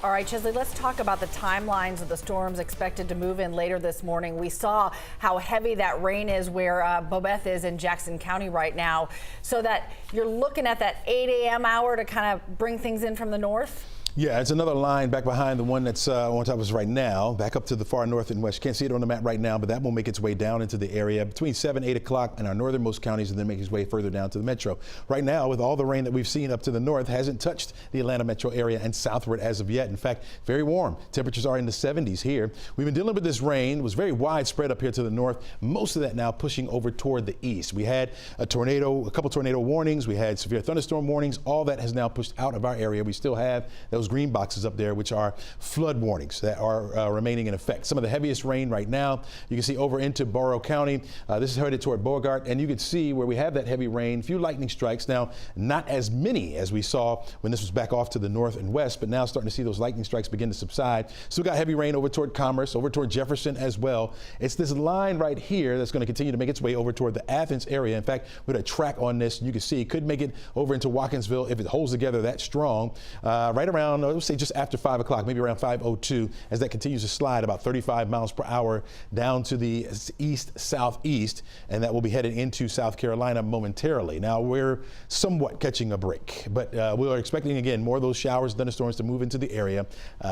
All right, Chesley, let's talk about the timelines of the storms expected to move in later this morning. We saw how heavy that rain is where Bobeth is in Jackson County right now, so that you're looking at that 8 a.m. hour to kind of bring things in from the north. Yeah, it's another line back behind the one that's on top of us right now, back up to the far north and west. You can't see it on the map right now, but that will make its way down into the area between 7, 8 o'clock in our northernmost counties and then make its way further down to the metro. Right now, with all the rain that we've seen up to the north, hasn't touched the Atlanta metro area and southward as of yet. In fact, very warm. Temperatures are in the 70s here. We've been dealing with this rain. It was very widespread up here to the north. Most of that now pushing over toward the east. We had a couple tornado warnings. We had severe thunderstorm warnings. All that has now pushed out of our area. We still have those green boxes up there, which are flood warnings that are remaining in effect. Some of the heaviest rain right now, you can see over into Borough County. This is headed toward Bogart, and you can see where we have that heavy rain, few lightning strikes. Now, not as many as we saw when this was back off to the north and west, but now starting to see those lightning strikes begin to subside. Still got heavy rain over toward Commerce, over toward Jefferson as well. It's this line right here that's going to continue to make its way over toward the Athens area. In fact, with a track on this, you can see it could make it over into Watkinsville if it holds together that strong. Right around, let's say just after 5 o'clock, maybe around 5:02, as that continues to slide about 35 miles per hour down to the east southeast, and that will be headed into South Carolina momentarily. Now we're somewhat catching a break, but we are expecting again more of those showers, thunderstorms to move into the area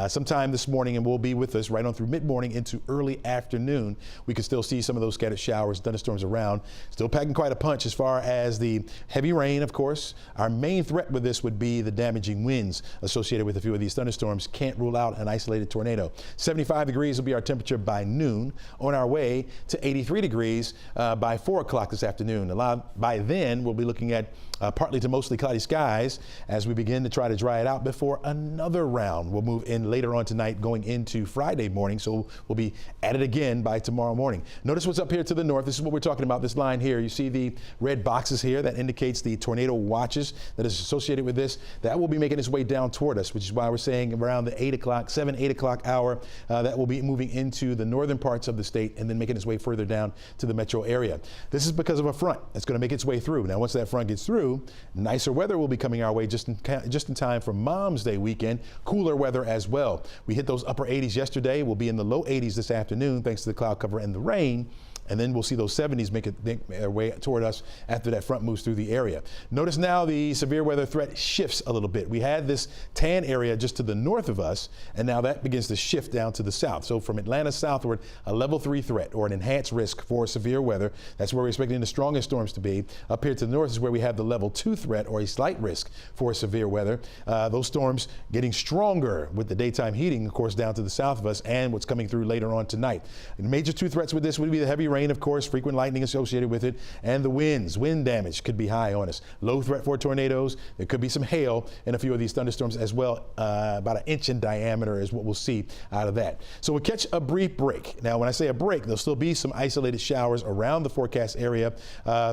sometime this morning, and will be with us right on through mid-morning into early afternoon. We can still see some of those scattered showers, thunderstorms around, still packing quite a punch as far as the heavy rain. Of course, our main threat with this would be the damaging winds associated with a few of these thunderstorms. Can't rule out an isolated tornado. 75 degrees will be our temperature by noon, on our way to 83 degrees by 4 o'clock this afternoon. By then, we'll be looking at partly to mostly cloudy skies as we begin to try to dry it out before another round will move in later on tonight going into Friday morning. So we'll be at it again by tomorrow morning. Notice what's up here to the north. This is what we're talking about, this line here. You see the red boxes here that indicates the tornado watches that is associated with this. That will be making its way down toward us, which is why we're saying around the 7, 8 o'clock hour, that will be moving into the northern parts of the state and then making its way further down to the metro area. This is because of a front that's going to make its way through. Now, once that front gets through, nicer weather will be coming our way just in time for Mom's Day weekend. Cooler weather as well. We hit those upper 80s yesterday. We'll be in the low 80s this afternoon thanks to the cloud cover and the rain. And then we'll see those 70s make their way toward us after that front moves through the area. Notice now the severe weather threat shifts a little bit. We had this tan area just to the north of us, and now that begins to shift down to the south. So from Atlanta southward, a level 3 threat or an enhanced risk for severe weather. That's where we're expecting the strongest storms to be. Up here to the north is where we have the level 2 threat or a slight risk for severe weather. Those storms getting stronger with the daytime heating, of course, down to the south of us and what's coming through later on tonight. The major 2 threats with this would be the heavy rain, of course, frequent lightning associated with it, and the winds. Wind damage could be high on us. Low threat for tornadoes. There could be some hail in a few of these thunderstorms as well. About an inch in diameter is what we'll see out of that. So we'll catch a brief break. Now, when I say a break, there'll still be some isolated showers around the forecast area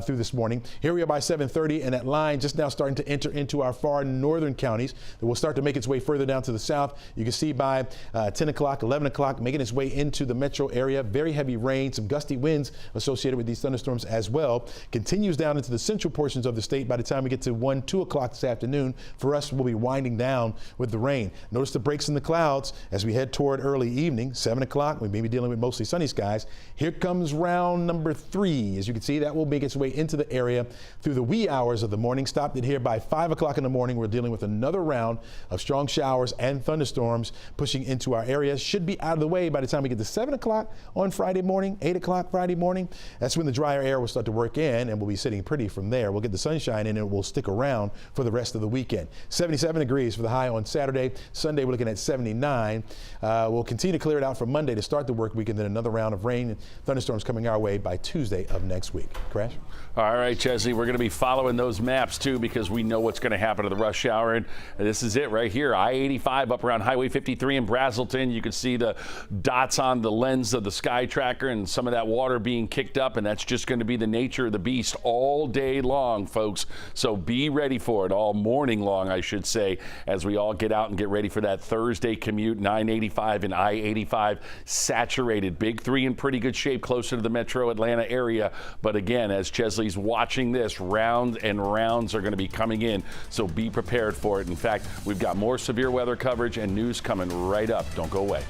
through this morning. Here we are by 7:30, and that line just now starting to enter into our far northern counties. It will start to make its way further down to the south. You can see by 10 o'clock, 11 o'clock, making its way into the metro area. Very heavy rain, some gusty winds associated with these thunderstorms as well. Continues down into the central portions of the state. By the time we get to 1, 2 o'clock this afternoon, for us, we'll be winding down with the rain. Notice the breaks in the clouds as we head toward early evening. 7 o'clock, we may be dealing with mostly sunny skies. Here comes round number 3. As you can see, that will make its way into the area through the wee hours of the morning. Stopped it here by 5 o'clock in the morning. We're dealing with another round of strong showers and thunderstorms pushing into our area. Should be out of the way by the time we get to 7 o'clock on Friday morning, 8 o'clock Friday morning. That's when the drier air will start to work in, and we'll be sitting pretty from there. We'll get the sunshine in, and it will stick around for the rest of the weekend. 77 degrees for the high on Saturday. Sunday, we're looking at 79. We'll continue to clear it out for Monday to start the work week, and then another round of rain and thunderstorms coming our way by Tuesday of next week. Crash? All right, Chesley, we're going to be following those maps, too, because we know what's going to happen to the rush hour. And this is it right here. I-85 up around Highway 53 in Brazelton. You can see the dots on the lens of the Sky Tracker and some of that water water being kicked up, and that's just going to be the nature of the beast all day long, folks. So be ready for it all morning long, I should say, as we all get out and get ready for that Thursday commute. 985 and I-85 saturated. Big 3 in pretty good shape closer to the metro Atlanta area. But again, as Chesley's watching this, rounds and rounds are going to be coming in. So be prepared for it. In fact, we've got more severe weather coverage and news coming right up. Don't go away.